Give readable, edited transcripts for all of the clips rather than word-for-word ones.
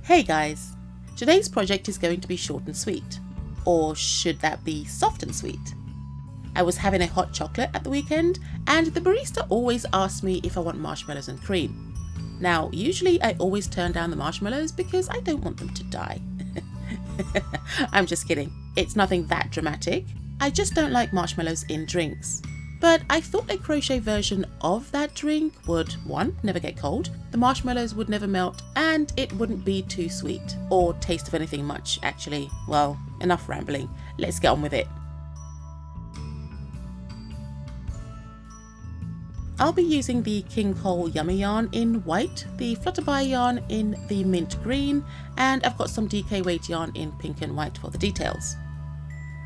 Hey guys! Today's project is going to be short and sweet. Or should that be soft and sweet? I was having a hot chocolate at the weekend and the barista always asks me if I want marshmallows and cream. Now, usually I always turn down the marshmallows because I don't want them to die. I'm just kidding. It's nothing that dramatic. I just don't like marshmallows in drinks. But I thought a crochet version of that drink would, 1, never get cold, the marshmallows would never melt, and it wouldn't be too sweet, or taste of anything much, actually. Well, enough rambling. Let's get on with it. I'll be using the King Cole Yummy yarn in white, the Flutterby yarn in the mint green, and I've got some DK weight yarn in pink and white for the details.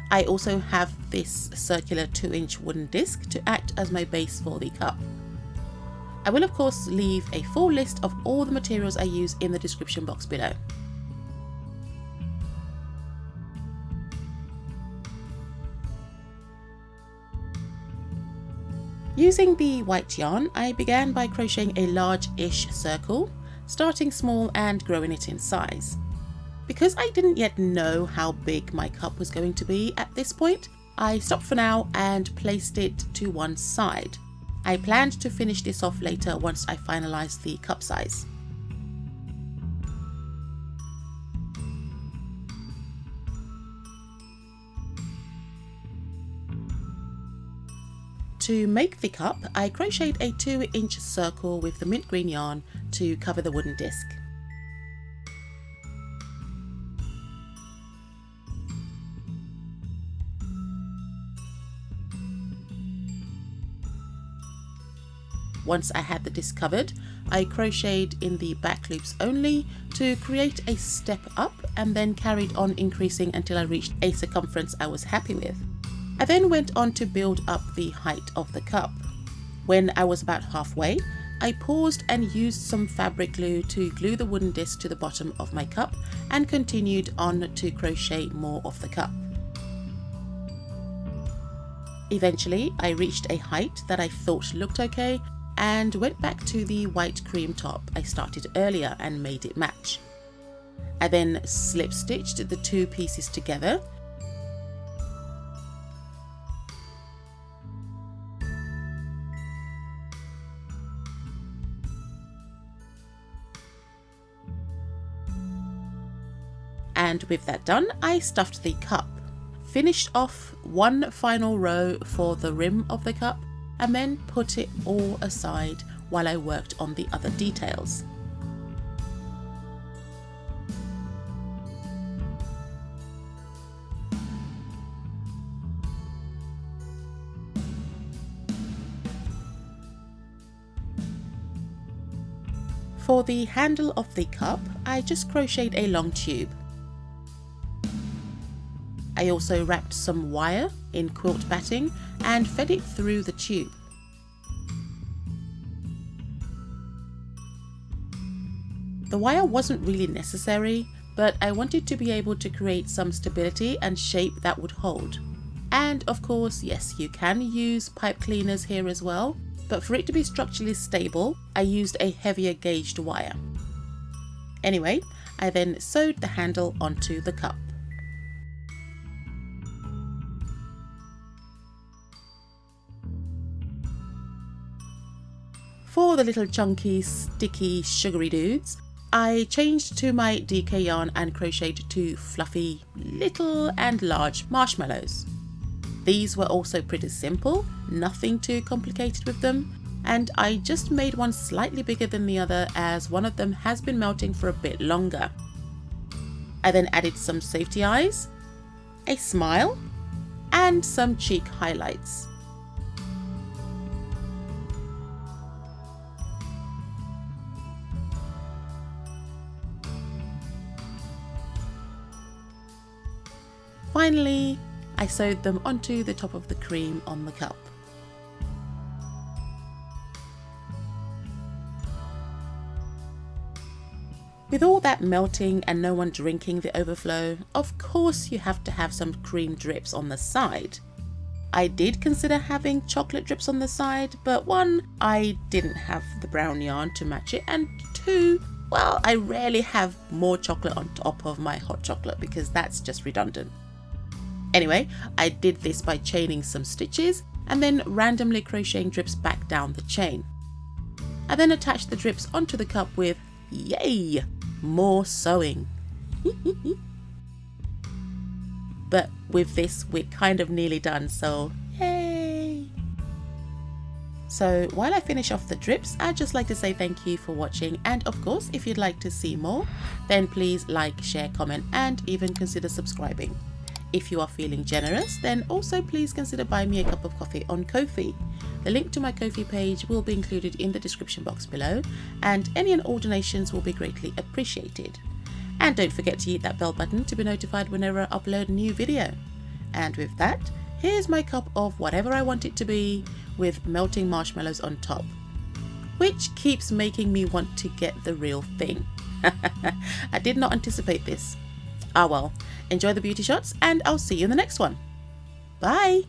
I also have this circular 2-inch wooden disc to act as my base for the cup. I will of course leave a full list of all the materials I use in the description box below. Using the white yarn, I began by crocheting a large-ish circle, starting small and growing it in size. Because I didn't yet know how big my cup was going to be at this point, I stopped for now and placed it to one side. I planned to finish this off later once I finalised the cup size. To make the cup, I crocheted a 2-inch circle with the mint green yarn to cover the wooden disc. Once I had the disc covered, I crocheted in the back loops only to create a step up and then carried on increasing until I reached a circumference I was happy with. I then went on to build up the height of the cup. When I was about halfway, I paused and used some fabric glue to glue the wooden disc to the bottom of my cup and continued on to crochet more of the cup. Eventually, I reached a height that I thought looked okay and went back to the white cream top I started earlier and made it match. I then slip stitched the two pieces together. And with that done, I stuffed the cup, finished off one final row for the rim of the cup, and then put it all aside while I worked on the other details. For the handle of the cup, I just crocheted a long tube. I also wrapped some wire in quilt batting and fed it through the tube. The wire wasn't really necessary, but I wanted to be able to create some stability and shape that would hold. And of course, yes, you can use pipe cleaners here as well, but for it to be structurally stable, I used a heavier gauged wire. Anyway, I then sewed the handle onto the cup. For the little chunky, sticky, sugary dudes, I changed to my DK yarn and crocheted 2 fluffy, little and large marshmallows. These were also pretty simple, nothing too complicated with them, and I just made one slightly bigger than the other as one of them has been melting for a bit longer. I then added some safety eyes, a smile, and some cheek highlights. Finally, I sewed them onto the top of the cream on the cup. With all that melting and no one drinking the overflow, of course you have to have some cream drips on the side. I did consider having chocolate drips on the side, but 1, I didn't have the brown yarn to match it, and 2, well, I rarely have more chocolate on top of my hot chocolate because that's just redundant. Anyway, I did this by chaining some stitches and then randomly crocheting drips back down the chain. I then attached the drips onto the cup with, yay, more sewing. But with this, we're kind of nearly done, so yay! So while I finish off the drips, I'd just like to say thank you for watching, and of course, if you'd like to see more, then please like, share, comment, and even consider subscribing. If you are feeling generous, then also please consider buying me a cup of coffee on Ko-fi. The link to my Ko-fi page will be included in the description box below, and any and all donations will be greatly appreciated. And don't forget to hit that bell button to be notified whenever I upload a new video. And with that, here's my cup of whatever I want it to be with melting marshmallows on top, which keeps making me want to get the real thing. I did not anticipate this. Ah well, enjoy the beauty shots and I'll see you in the next one. Bye!